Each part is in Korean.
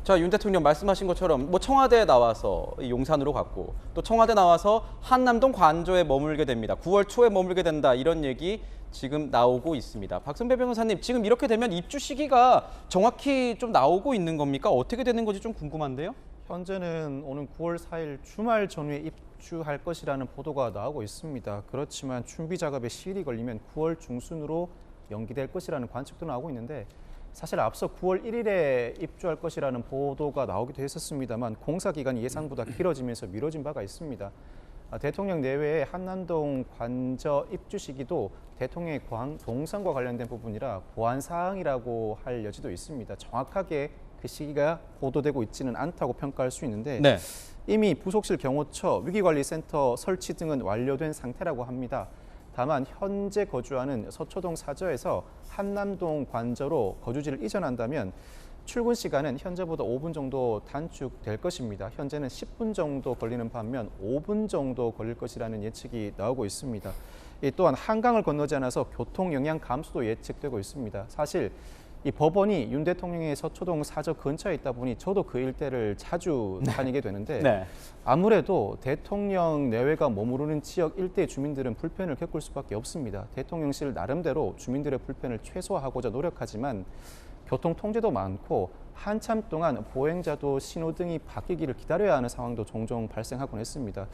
자, 윤 대통령 말씀하신 것처럼 뭐 청와대에 나와서 용산으로 갔고 또 청와대 나와서 한남동 관저에 머물게 됩니다. 9월 초에 머물게 된다 이런 얘기 지금 나오고 있습니다. 박성배 변호사님, 지금 이렇게 되면 입주 시기가 정확히 좀 나오고 있는 겁니까? 어떻게 되는 건지 좀 궁금한데요. 현재는 오는 9월 4일 주말 전후에 입주할 것이라는 보도가 나오고 있습니다. 그렇지만 준비 작업에 시일이 걸리면 9월 중순으로 연기될 것이라는 관측도 나오고 있는데 사실 앞서 9월 1일에 입주할 것이라는 보도가 나오기도 했었습니다만 공사 기간이 예상보다 길어지면서 미뤄진 바가 있습니다. 대통령 내외의 한남동 관저 입주 시기도 대통령의 동선과 관련된 부분이라 보안 사항이라고 할 여지도 있습니다. 정확하게 그 시기가 보도되고 있지는 않다고 평가할 수 있는데 네. 이미 부속실 경호처 위기관리센터 설치 등은 완료된 상태라고 합니다. 다만 현재 거주하는 서초동 사저에서 한남동 관저로 거주지를 이전한다면 출근 시간은 현재보다 5분 정도 단축될 것입니다. 현재는 10분 정도 걸리는 반면 5분 정도 걸릴 것이라는 예측이 나오고 있습니다. 또한 한강을 건너지 않아서 교통 영향 감소도 예측되고 있습니다. 사실 이 법원이 윤 대통령의 서초동 사저 근처에 있다 보니 저도 그 일대를 자주 다니게 되는데 네. 아무래도 대통령 내외가 머무르는 지역 일대 주민들은 불편을 겪을 수밖에 없습니다. 대통령실 나름대로 주민들의 불편을 최소화하고자 노력하지만 교통 통제도 많고 한참 동안 보행자도 신호등이 바뀌기를 기다려야 하는 상황도 종종 발생하곤 했습니다.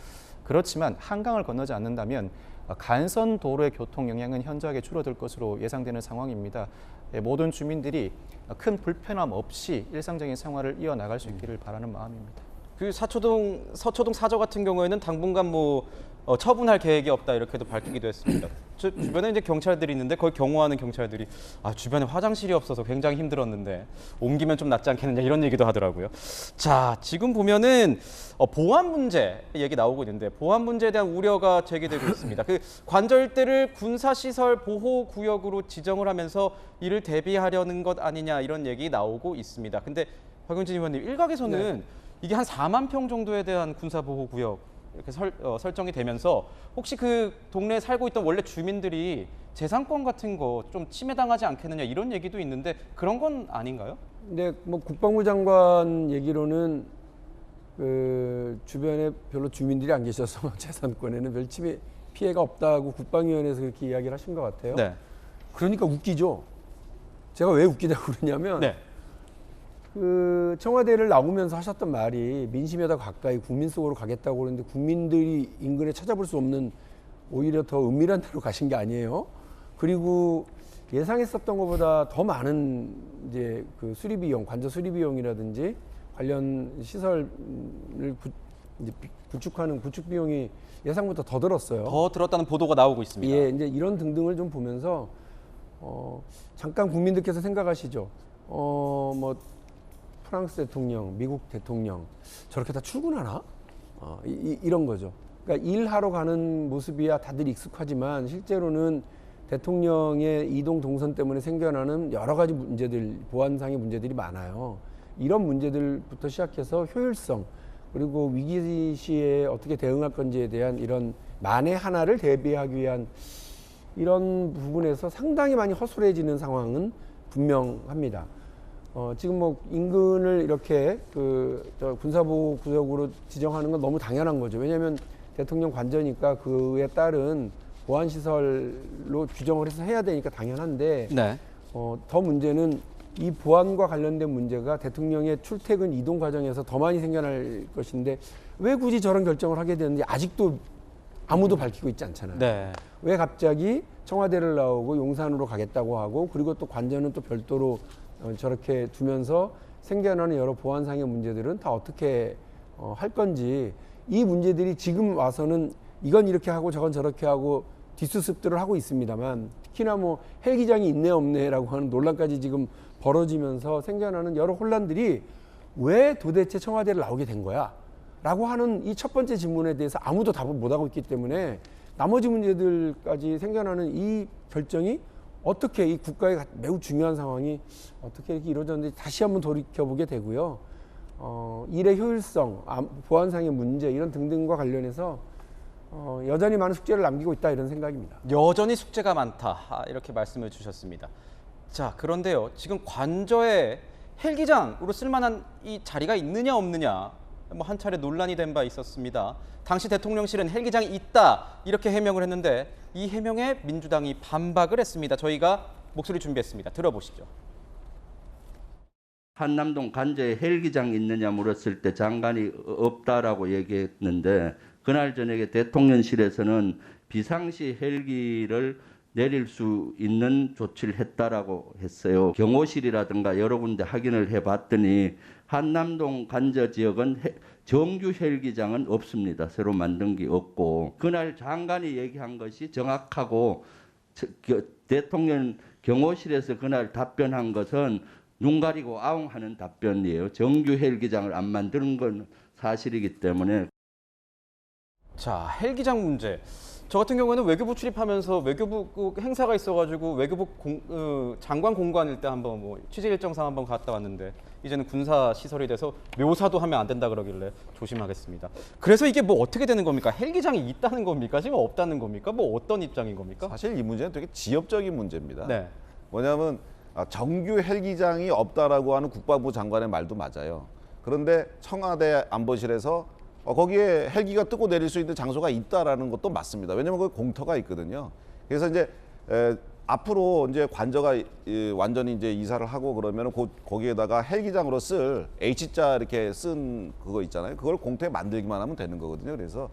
그렇지만 한강을 건너지 않는다면 간선 도로의 교통 영향은 현저하게 줄어들 것으로 예상되는 상황입니다. 모든 주민들이 큰 불편함 없이 일상적인 생활을 이어나갈 수 있기를 바라는 마음입니다. 그 서초동 사저 같은 경우에는 당분간 뭐 처분할 계획이 없다 이렇게도 밝히기도 했습니다. 주변에 이제 경찰들이 있는데 거기 경호하는 경찰들이 주변에 화장실이 없어서 굉장히 힘들었는데 옮기면 좀 낫지 않겠느냐 이런 얘기도 하더라고요. 자, 지금 보면은 보안 문제 얘기 나오고 있는데 보안 문제에 대한 우려가 제기되고 있습니다. 그 관저 일대를 군사시설 보호구역으로 지정을 하면서 이를 대비하려는 것 아니냐 이런 얘기 나오고 있습니다. 근데 박용진 의원님, 일각에서는 네. 이게 한 4만 평 정도에 대한 군사보호구역 이렇게 설정이 되면서 혹시 그 동네에 살고 있던 원래 주민들이 재산권 같은 거 좀 침해당하지 않겠느냐 이런 얘기도 있는데 그런 건 아닌가요? 근데 뭐 국방부 장관 얘기로는 그 주변에 별로 주민들이 안 계셔서 재산권에는 별 침해 피해가 없다고 국방위원회에서 그렇게 이야기를 하신 것 같아요. 네. 그러니까 웃기죠. 제가 왜 웃기다고 그러냐면 네. 그 청와대를 나오면서 하셨던 말이 민심에 더 가까이 국민 속으로 가겠다고 그러는데 국민들이 인근에 찾아볼 수 없는 오히려 더 은밀한 데로 가신 게 아니에요. 그리고 예상했었던 것보다 더 많은 이제 그 수리 비용, 관저 수리 비용이라든지 관련 시설을 이제 구축하는 구축 비용이 예상보다 더 들었어요. 더 들었다는 보도가 나오고 있습니다. 예, 이제 이런 등등을 좀 보면서 잠깐 국민들께서 생각하시죠. 뭐 프랑스 대통령, 미국 대통령 저렇게 다 출근하나? 이런 거죠. 그러니까 일하러 가는 모습이야 다들 익숙하지만 실제로는 대통령의 이동 동선 때문에 생겨나는 여러 가지 문제들, 보안상의 문제들이 많아요. 이런 문제들부터 시작해서 효율성, 그리고 위기 시에 어떻게 대응할 건지에 대한 이런 만에 하나를 대비하기 위한 이런 부분에서 상당히 많이 허술해지는 상황은 분명합니다. 지금 뭐 인근을 이렇게 저 군사보호 구역으로 지정하는 건 너무 당연한 거죠. 왜냐하면 대통령 관저니까 그에 따른 보안 시설로 규정을 해서 해야 되니까 당연한데 네. 더 문제는 이 보안과 관련된 문제가 대통령의 출퇴근 이동 과정에서 더 많이 생겨날 것인데 왜 굳이 저런 결정을 하게 되는지 아직도 아무도 밝히고 있지 않잖아요. 네. 왜 갑자기 청와대를 나오고 용산으로 가겠다고 하고 그리고 또 관저는 또 별도로 저렇게 두면서 생겨나는 여러 보안상의 문제들은 다 어떻게 할 건지 이 문제들이 지금 와서는 이건 이렇게 하고 저건 저렇게 하고 뒷수습들을 하고 있습니다만 특히나 뭐 헬기장이 있네 없네라고 하는 논란까지 지금 벌어지면서 생겨나는 여러 혼란들이 왜 도대체 청와대를 나오게 된 거야? 라고 하는 이 첫 번째 질문에 대해서 아무도 답을 못하고 있기 때문에 나머지 문제들까지 생겨나는 이 결정이 어떻게 이 국가의 매우 중요한 상황이 어떻게 이렇게 이루어졌는지 다시 한번 돌이켜보게 되고요. 일의 효율성, 보안상의 문제 이런 등등과 관련해서 여전히 많은 숙제를 남기고 있다 이런 생각입니다. 여전히 숙제가 많다 이렇게 말씀을 주셨습니다. 자, 그런데요. 지금 관저에 헬기장으로 쓸만한 이 자리가 있느냐 없느냐 뭐 한 차례 논란이 된 바 있었습니다. 당시 대통령실은 헬기장이 있다 이렇게 해명을 했는데 이 해명에 민주당이 반박을 했습니다. 저희가 목소리 준비했습니다. 들어보시죠. 한남동 관저에 헬기장 있느냐 물었을 때 장관이 없다라고 얘기했는데 그날 저녁에 대통령실에서는 비상시 헬기를 내릴 수 있는 조치를 했다라고 했어요. 경호실이라든가 여러 군데 확인을 해봤더니 한남동 관저 지역은 정규 헬기장은 없습니다. 새로 만든 게 없고 그날 장관이 얘기한 것이 정확하고 대통령 경호실에서 그날 답변한 것은 눈 가리고 아웅하는 답변이에요. 정규 헬기장을 안 만드는 건 사실이기 때문에. 자, 헬기장 문제. 저 같은 경우에는 외교부 출입하면서 외교부 그 행사가 있어가지고 외교부 장관 공관일 때 한번 뭐 취재 일정상 한번 갔다 왔는데 이제는 군사 시설이 돼서 묘사도 하면 안 된다 그러길래 조심하겠습니다. 그래서 이게 뭐 어떻게 되는 겁니까? 헬기장이 있다는 겁니까? 지금 없다는 겁니까? 뭐 어떤 입장인 겁니까? 사실 이 문제는 되게 지엽적인 문제입니다. 네. 뭐냐면 정규 헬기장이 없다라고 하는 국방부 장관의 말도 맞아요. 그런데 청와대 안보실에서 거기에 헬기가 뜨고 내릴 수 있는 장소가 있다라는 것도 맞습니다. 왜냐하면 거기 공터가 있거든요. 그래서 이제 앞으로 이제 관저가 완전히 이제 이사를 하고 그러면 거기에다가 헬기장으로 쓸 H자 이렇게 쓴 그거 있잖아요. 그걸 공터에 만들기만 하면 되는 거거든요. 그래서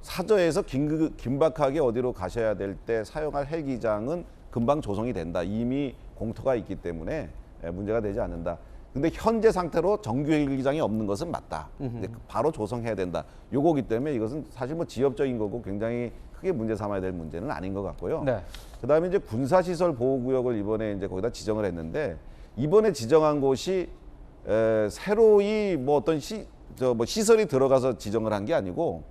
사저에서 긴박하게 어디로 가셔야 될 때 사용할 헬기장은 금방 조성이 된다. 이미 공터가 있기 때문에 문제가 되지 않는다. 근데 현재 상태로 정규 헬기장이 없는 것은 맞다. 근데 바로 조성해야 된다. 요거기 때문에 이것은 사실 뭐 지엽적인 거고 굉장히 크게 문제 삼아야 될 문제는 아닌 것 같고요. 네. 그다음에 이제 군사시설 보호구역을 이번에 이제 거기다 지정을 했는데 이번에 지정한 곳이 새로이 뭐 어떤 시설이 들어가서 지정을 한 게 아니고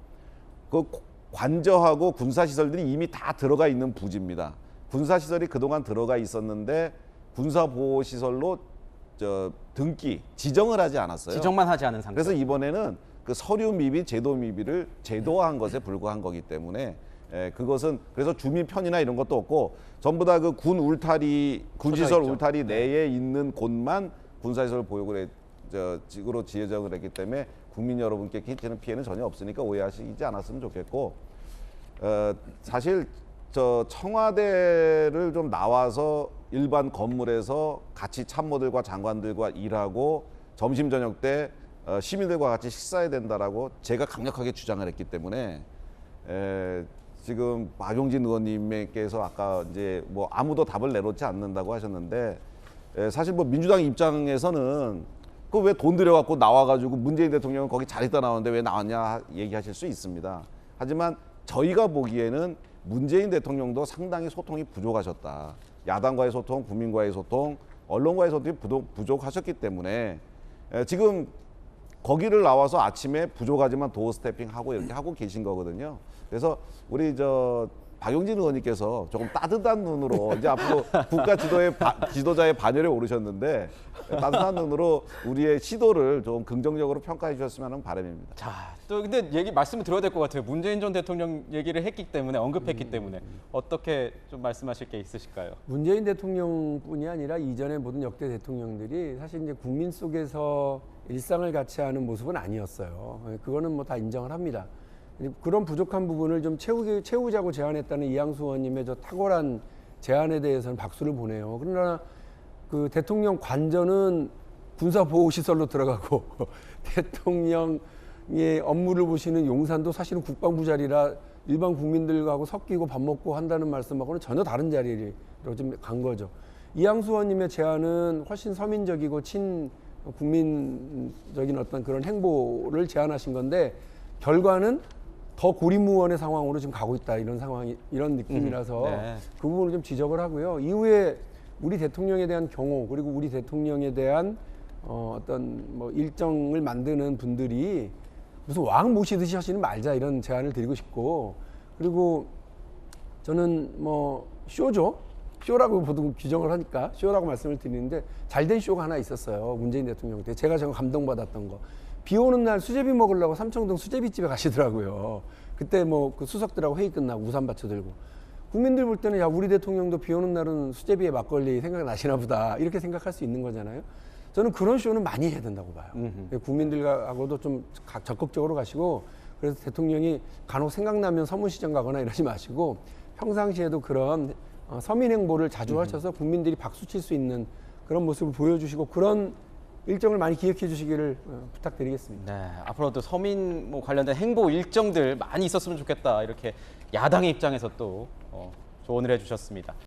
그 관저하고 군사시설들이 이미 다 들어가 있는 부지입니다. 군사시설이 그동안 들어가 있었는데 군사보호시설로 등기 지정을 하지 않았어요. 지정만 하지 않은 상태. 그래서 이번에는 그 서류 미비, 제도 미비를 제도화한 것에 불과한 거기 때문에 그것은 그래서 주민 편의나 이런 것도 없고 전부 다 그 군 울타리, 군시설 울타리 내에 있는 곳만 군사시설 보육을 지구로 지정을 했기 때문에 국민 여러분께 끼치는 피해는 전혀 없으니까 오해하시지 않았으면 좋겠고 사실 청와대를 좀 나와서 일반 건물에서 같이 참모들과 장관들과 일하고 점심 저녁 때 시민들과 같이 식사해야 된다라고 제가 강력하게 주장을 했기 때문에 지금 박용진 의원님께서 아까 이제 뭐 아무도 답을 내놓지 않는다고 하셨는데 사실 뭐 민주당 입장에서는 그 왜 돈 들여갖고 나와가지고 문재인 대통령은 거기 잘 있다 나오는데 왜 나왔냐 얘기하실 수 있습니다. 하지만 저희가 보기에는 문재인 대통령도 상당히 소통이 부족하셨다. 야당과의 소통, 국민과의 소통, 언론과의 소통이 부족하셨기 때문에 지금 거기를 나와서 아침에 부족하지만 도어 스태핑하고 이렇게 하고 계신 거거든요. 그래서 우리 박용진 의원님께서 조금 따뜻한 눈으로 이제 앞으로 국가 지도자의 반열에 오르셨는데 따뜻한 눈으로 우리의 시도를 좀 긍정적으로 평가해 주셨으면 하는 바람입니다. 자, 또 근데 말씀을 들어야 될 것 같아요. 문재인 전 대통령 얘기를 했기 때문에 언급했기 때문에 어떻게 좀 말씀하실 게 있으실까요? 문재인 대통령뿐이 아니라 이전의 모든 역대 대통령들이 사실 이제 국민 속에서 일상을 같이 하는 모습은 아니었어요. 그거는 뭐 다 인정을 합니다. 그런 부족한 부분을 좀 채우자고 제안했다는 이양수 의원님의 저 탁월한 제안에 대해서는 박수를 보내요. 그러나 그 대통령 관저는 군사보호시설로 들어가고 대통령의 업무를 보시는 용산도 사실은 국방부 자리라 일반 국민들하고 섞이고 밥 먹고 한다는 말씀하고는 전혀 다른 자리로 좀 간 거죠. 이양수 의원님의 제안은 훨씬 서민적이고 친국민적인 어떤 그런 행보를 제안하신 건데 결과는 더 고립무원의 상황으로 지금 가고 있다 이런 느낌이라서 네. 그 부분을 좀 지적을 하고요. 이후에 우리 대통령에 대한 경호 그리고 우리 대통령에 대한 어떤 뭐 일정을 만드는 분들이 무슨 왕 모시듯이 하시는 말자 이런 제안을 드리고 싶고 그리고 저는 뭐 쇼라고 보통 규정을 하니까 쇼라고 말씀을 드리는데 잘된 쇼가 하나 있었어요. 문재인 대통령 때 제가 정말 감동받았던 거. 비 오는 날 수제비 먹으려고 삼청동 수제비집에 가시더라고요. 그때 뭐 그 수석들하고 회의 끝나고 우산 받쳐 들고 국민들 볼 때는 야 우리 대통령도 비 오는 날은 수제비에 막걸리 생각나시나 보다 이렇게 생각할 수 있는 거잖아요. 저는 그런 쇼는 많이 해야 된다고 봐요. 국민들하고도 좀 적극적으로 가시고 그래서 대통령이 간혹 생각나면 서문시장 가거나 이러지 마시고 평상시에도 그런 서민 행보를 자주 하셔서 국민들이 박수 칠 수 있는 그런 모습을 보여주시고 그런 일정을 많이 기획해 주시기를 부탁드리겠습니다. 네, 앞으로도 서민 뭐 관련된 행보 일정들 많이 있었으면 좋겠다 이렇게 야당의 입장에서 또 조언을 해주셨습니다.